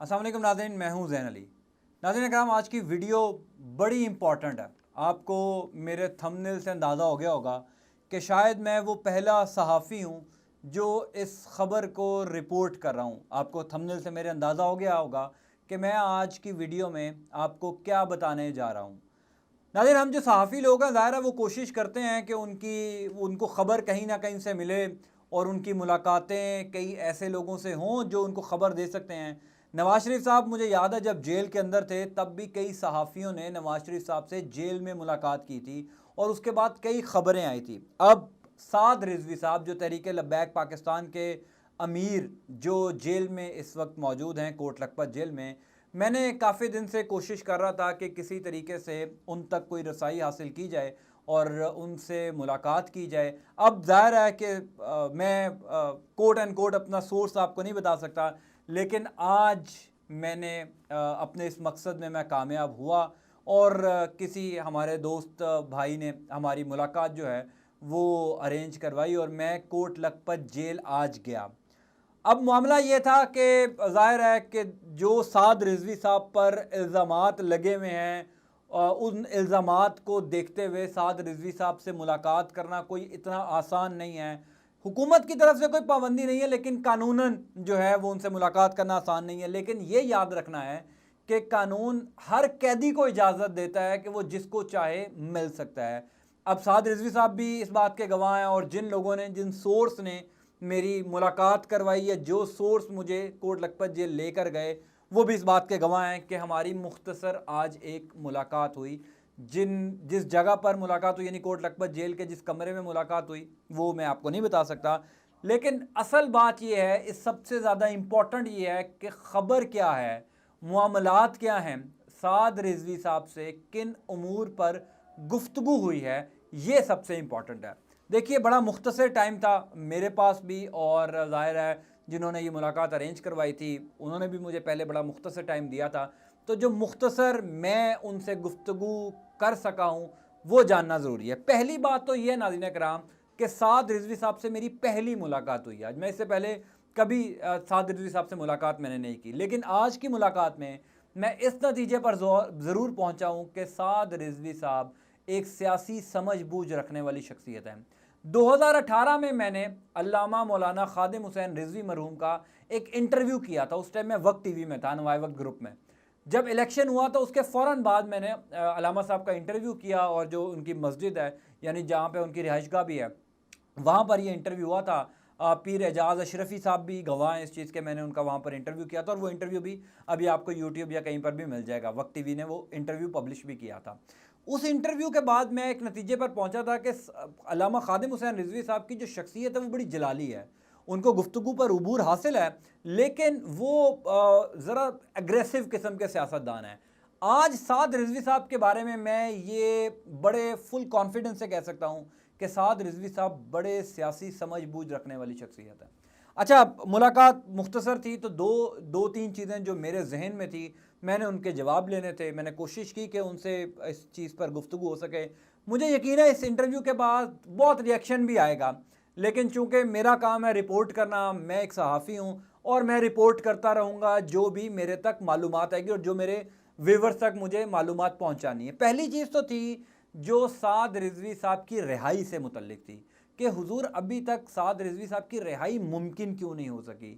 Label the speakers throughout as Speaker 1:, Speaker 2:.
Speaker 1: अस्सलाम वालेकुम नाज़रीन, मैं हूं ज़ैन अली। नाज़रीन कराम, आज की वीडियो बड़ी इंपॉर्टेंट है। आपको मेरे थंबनेल से अंदाज़ा हो गया होगा कि शायद मैं वो पहला सहाफ़ी हूं जो इस ख़बर को रिपोर्ट कर रहा हूं। आपको थंबनेल से मेरे अंदाज़ा हो गया होगा कि मैं आज की वीडियो में आपको क्या बताने जा रहा हूं। नाज़रीन, हम जो सहाफ़ी लोग हैं, ज़ाहिर है वो कोशिश करते हैं कि उनको ख़बर कहीं ना कहीं से मिले और उनकी मुलाकातें कई ऐसे लोगों से हों जो उनको ख़बर दे सकते हैं। नवाज़ शरीफ साहब, मुझे याद है जब जेल के अंदर थे तब भी कई सहाफ़ियों ने नवाज़ शरीफ साहब से जेल में मुलाकात की थी और उसके बाद कई ख़बरें आई थी। अब साद रिजवी साहब, जो तहरीक लब्बैक पाकिस्तान के अमीर, जो जेल में इस वक्त मौजूद हैं, कोट लखपत जेल में, मैंने काफ़ी दिन से कोशिश कर रहा था कि किसी तरीके से उन तक कोई रसाई हासिल की जाए और उनसे मुलाकात की जाए। अब ज़ाहिर है कि मैं कोट एंड कोट अपना सोर्स आपको नहीं बता सकता, लेकिन आज मैंने अपने इस मकसद में मैं कामयाब हुआ और किसी हमारे दोस्त भाई ने हमारी मुलाकात जो है वो अरेंज करवाई और मैं कोट लखपत जेल आज गया। अब मामला ये था कि ज़ाहिर है कि जो साद रिजवी साहब पर इल्ज़ामात लगे हुए हैं, उन इल्ज़ामात को देखते हुए साद रिजवी साहब से मुलाकात करना कोई इतना आसान नहीं है। हुकूमत की तरफ से कोई पाबंदी नहीं है, लेकिन कानूनन जो है वो उनसे मुलाकात करना आसान नहीं है। लेकिन ये याद रखना है कि कानून हर कैदी को इजाज़त देता है कि वो जिसको चाहे मिल सकता है। अब साद रिजवी साहब भी इस बात के गवाह हैं और जिन लोगों ने, जिन सोर्स ने मेरी मुलाकात करवाई या जो सोर्स मुझे कोट लखपत जेल लेकर गए, वो भी इस बात के गवाह हैं कि हमारी मुख्तसर आज एक मुलाकात हुई। जिस जगह पर मुलाकात हुई, यानी कोट लखपत जेल के जिस कमरे में मुलाकात हुई, वो मैं आपको नहीं बता सकता। लेकिन असल बात यह है, इस सबसे ज़्यादा इम्पॉर्टेंट ये है कि ख़बर क्या है, मामलात क्या हैं, साद रिजवी साहब से किन उमूर पर गुफ्तगू हुई है, ये सबसे इम्पॉर्टेंट है। देखिए, बड़ा मुख्तसर टाइम था मेरे पास भी और ज़ाहिर है जिन्होंने ये मुलाकात अरेंज करवाई थी उन्होंने भी मुझे पहले बड़ा मुख्तसर टाइम दिया था। तो जो मुख्तसर मैं उनसे गुफ्तगू कर सका हूँ वो जानना ज़रूरी है। पहली बात तो ये है नाज़रीन कराम कि साद रिजवी साहब से मेरी पहली मुलाकात हुई आज। मैं इससे पहले कभी साद रिजवी साहब से मुलाकात मैंने नहीं की, लेकिन आज की मुलाकात में मैं इस नतीजे पर ज़रूर पहुँचा हूँ कि साद रिजवी साहब एक सियासी समझ बूझ रखने वाली शख्सियत है। 2018 में मैंने अल्लामा मौलाना खादिम हुसैन रिजवी मरहूम का एक इंटरव्यू किया था। उस टाइम मैं वक्त टीवी में था, नवाए वक्त ग्रुप में। जब इलेक्शन हुआ तो उसके फ़ौरन बाद मैंने अल्लामा साहब का इंटरव्यू किया और जो उनकी मस्जिद है, यानी जहाँ पे उनकी रिहाइशगाह भी है, वहाँ पर ये इंटरव्यू हुआ था। पीर एजाज़ अशरफ़ी साहब भी गवाह हैं इस चीज़ के, मैंने उनका वहाँ पर इंटरव्यू किया था और वो इंटरव्यू भी अभी आपको यूट्यूब या कहीं पर भी मिल जाएगा। वक्त टीवी ने वो इंटरव्यू पब्लिश भी किया था। उस इंटरव्यू के बाद मैं एक नतीजे पर पहुंचा था कि अल्लामा खादिम हुसैन रिजवी साहब की जो शख्सियत है वो बड़ी जलाली है, उनको गुफ्तगू पर उबूर हासिल है, लेकिन वो ज़रा एग्रेसिव किस्म के सियासतदान हैं। आज साद रिजवी साहब के बारे में मैं ये बड़े फुल कॉन्फिडेंस से कह सकता हूँ कि साद रिजवी साहब बड़े सियासी समझ बूझ रखने वाली शख्सियत है। अच्छा, मुलाकात मुख्तसर थी तो दो तीन चीज़ें जो मेरे जहन में थी मैंने उनके जवाब लेने थे। मैंने कोशिश की कि उनसे इस चीज़ पर गुफ्तगू हो सके। मुझे यकीन है इस इंटरव्यू के बाद बहुत रिएक्शन भी आएगा, लेकिन चूंकि मेरा काम है रिपोर्ट करना, मैं एक सहाफ़ी हूँ और मैं रिपोर्ट करता रहूँगा जो भी मेरे तक मालूमात आएगी और जो मेरे व्यूवर्स तक मुझे मालूमात पहुँचानी है। पहली चीज़ तो थी जो साद रिजवी साहब की रिहाई से मुतल्लिक थी कि हुजूर अभी तक साद रिजवी साहब की रिहाई मुमकिन क्यों नहीं हो सकी।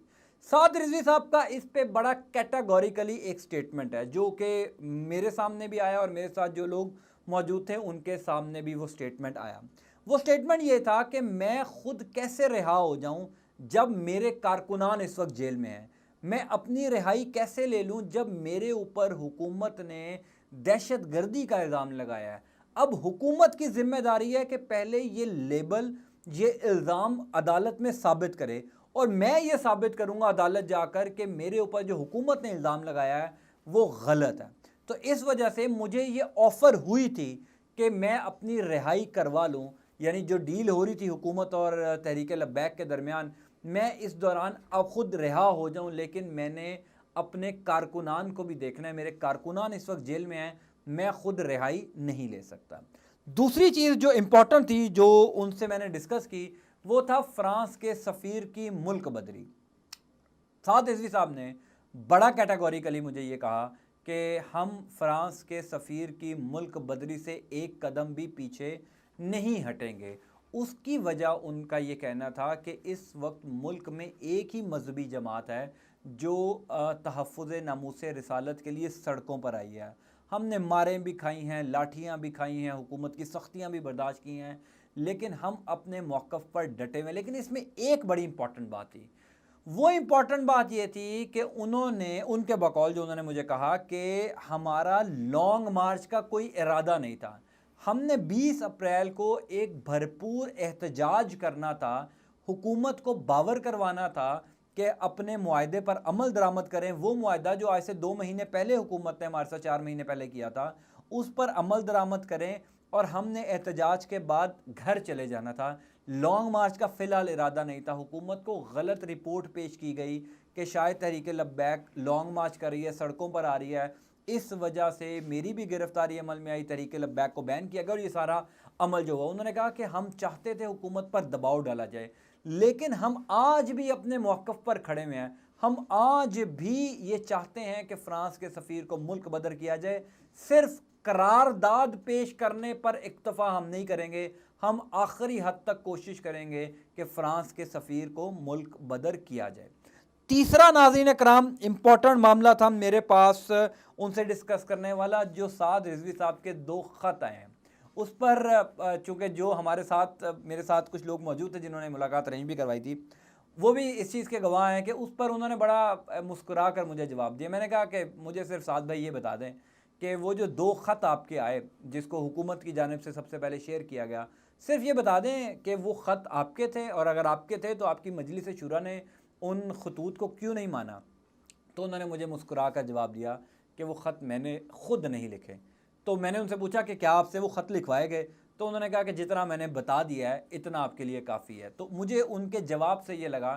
Speaker 1: साद रिजवी साहब का इस पे बड़ा कैटेगोरिकली एक स्टेटमेंट है जो कि मेरे सामने भी आया और मेरे साथ जो लोग मौजूद थे उनके सामने भी वो स्टेटमेंट आया। वो स्टेटमेंट ये था कि मैं खुद कैसे रिहा हो जाऊं जब मेरे कारकुनान इस वक्त जेल में हैं। मैं अपनी रिहाई कैसे ले लूं जब मेरे ऊपर हुकूमत ने दहशत गर्दी का इल्ज़ाम लगाया है। अब हुकूमत की जिम्मेदारी है कि पहले ये लेबल, ये इल्ज़ाम अदालत में साबित करे और मैं ये साबित करूंगा अदालत जाकर कि मेरे ऊपर जो हुकूमत ने इल्ज़ाम लगाया है वो गलत है। तो इस वजह से मुझे ये ऑफ़र हुई थी कि मैं अपनी रिहाई करवा लूँ, यानी जो डील हो रही थी हुकूमत और तहरीक लब्बैक के दरमियान, मैं इस दौरान अब ख़ुद रिहा हो जाऊँ, लेकिन मैंने अपने कारकुनान को भी देखना है। मेरे कारकुनान इस वक्त जेल में हैं, मैं ख़ुद रिहाई नहीं ले सकता। दूसरी चीज़ जो इम्पोर्टेंट थी जो उनसे मैंने डिस्कस की वो था फ्रांस के सफ़ीर की मुल्क बदरी। साद रिजवी साहब ने बड़ा कैटेगोरिकली मुझे ये कहा कि हम फ्रांस के सफ़ीर की मुल्क बदरी से एक कदम भी पीछे नहीं हटेंगे। उसकी वजह उनका ये कहना था कि इस वक्त मुल्क में एक ही मजहबी जमात है जो तहफ़्फ़ुज़ नामूस रिसालत के लिए सड़कों पर आई है। हमने मारें भी खाई हैं, लाठियाँ भी खाई हैं, हुकूमत की सख्तियाँ भी बर्दाश्त की हैं, लेकिन हम अपने मौक़िफ़ पर डटे हुए। लेकिन इसमें एक बड़ी इंपॉर्टेंट बात थी, वो इम्पॉर्टेंट बात ये थी कि उन्होंने, उनके बकौल जो उन्होंने मुझे कहा कि हमारा लॉन्ग मार्च का कोई इरादा नहीं था। हमने 20 अप्रैल को एक भरपूर एहतजाज करना था, हुकूमत को बावर करवाना था कि अपने मुआहदे पर अमल दरामद करें। वो मुआहदा जो आज से 2 महीने पहले हुकूमत ने हमारे साथ 4 महीने पहले किया था, उस पर अमल दरामद करें और हमने एहतजाज के बाद घर चले जाना था। लॉन्ग मार्च का फ़िलहाल इरादा नहीं था। हुकूमत को गलत रिपोर्ट पेश की गई कि शायद तहरीक लब्बैक लॉन्ग मार्च कर रही है, सड़कों पर आ रही है, इस वजह से मेरी भी गिरफ्तारी अमल में आई, तहरीक लब्बैक को बैन किया गया और ये सारा अमल जो हुआ। उन्होंने कहा कि हम चाहते थे हुकूमत पर दबाव डाला जाए, लेकिन हम आज भी अपने मौक़िफ़ पर खड़े हुए हैं। हम आज भी ये चाहते हैं कि फ़्रांस के सफ़ीर को मुल्क बदर किया जाए। सिर्फ करारदाद पेश करने पर इक्तफ़ा हम नहीं करेंगे, हम आखिरी हद तक कोशिश करेंगे कि फ़्रांस के सफ़ीर को मुल्क बदर किया जाए। तीसरा नाज़रीन कराम इम्पॉर्टेंट मामला था मेरे पास उनसे डिस्कस करने वाला, जो साद रिजवी साहब के 2 ख़त आए हैं उस पर। चूँकि जो हमारे साथ, मेरे साथ कुछ लोग मौजूद थे जिन्होंने मुलाकात अरेंज भी करवाई थी, वो भी इस चीज़ के गवाह हैं कि उस पर उन्होंने बड़ा मुस्कुरा कर मुझे जवाब दिया। मैंने कहा कि मुझे सिर्फ साद भाई ये बता दें कि वो जो 2 ख़त आपके आए जिसको हुकूमत की जानिब से सबसे पहले शेयर किया गया, सिर्फ ये बता दें कि वो ख़त आपके थे, और अगर आपके थे तो आपकी मजलिस शुरा ने उन खतूत को क्यों नहीं माना। तो उन्होंने मुझे मुस्कुरा कर जवाब दिया कि वो ख़त मैंने ख़ुद नहीं लिखे। तो मैंने उनसे पूछा कि क्या आपसे वो ख़त लिखवाए गए, तो उन्होंने कहा कि जितना मैंने बता दिया है इतना आपके लिए काफ़ी है। तो मुझे उनके जवाब से ये लगा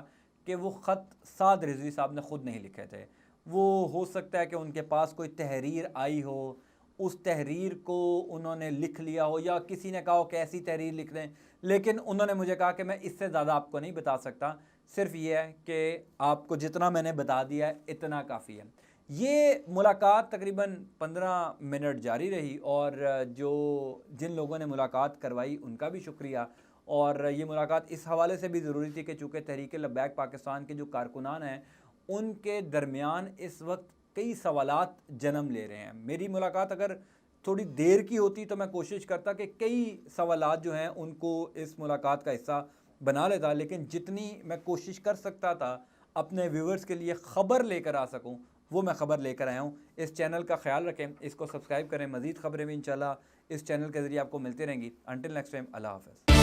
Speaker 1: कि वो ख़त साद रिजवी साहब ने ख़ुद नहीं लिखे थे। वो हो सकता है कि उनके पास कोई तहरीर आई हो, उस तहरीर को उन्होंने लिख लिया हो, या किसी ने कहा हो कि ऐसी तहरीर लिख दें, लेकिन उन्होंने मुझे कहा कि मैं इससे ज़्यादा आपको नहीं बता सकता, सिर्फ ये है कि आपको जितना मैंने बता दिया है इतना काफ़ी है। ये मुलाकात तकरीबन 15 मिनट जारी रही, और जिन लोगों ने मुलाकात करवाई उनका भी शुक्रिया। और ये मुलाकात इस हवाले से भी ज़रूरी थी कि चूँकि तहरीक लब्बैक पाकिस्तान के जो कारकुनान हैं उनके दरमियान इस वक्त कई सवालात जन्म ले रहे हैं। मेरी मुलाकात अगर थोड़ी देर की होती तो मैं कोशिश करता कि कई सवालात जो हैं उनको इस मुलाकात का हिस्सा बना लेता, लेकिन जितनी मैं कोशिश कर सकता था अपने व्यूवर्स के लिए ख़बर लेकर आ सकूं, वो मैं ख़बर लेकर आया हूं। इस चैनल का ख्याल रखें, इसको सब्सक्राइब करें, मज़ीद ख़बरें भी इंशाल्लाह इस चैनल के ज़रिए आपको मिलती रहेंगी। अंटिल नेक्स्ट टाइम, अल्लाह हाफ़िज़।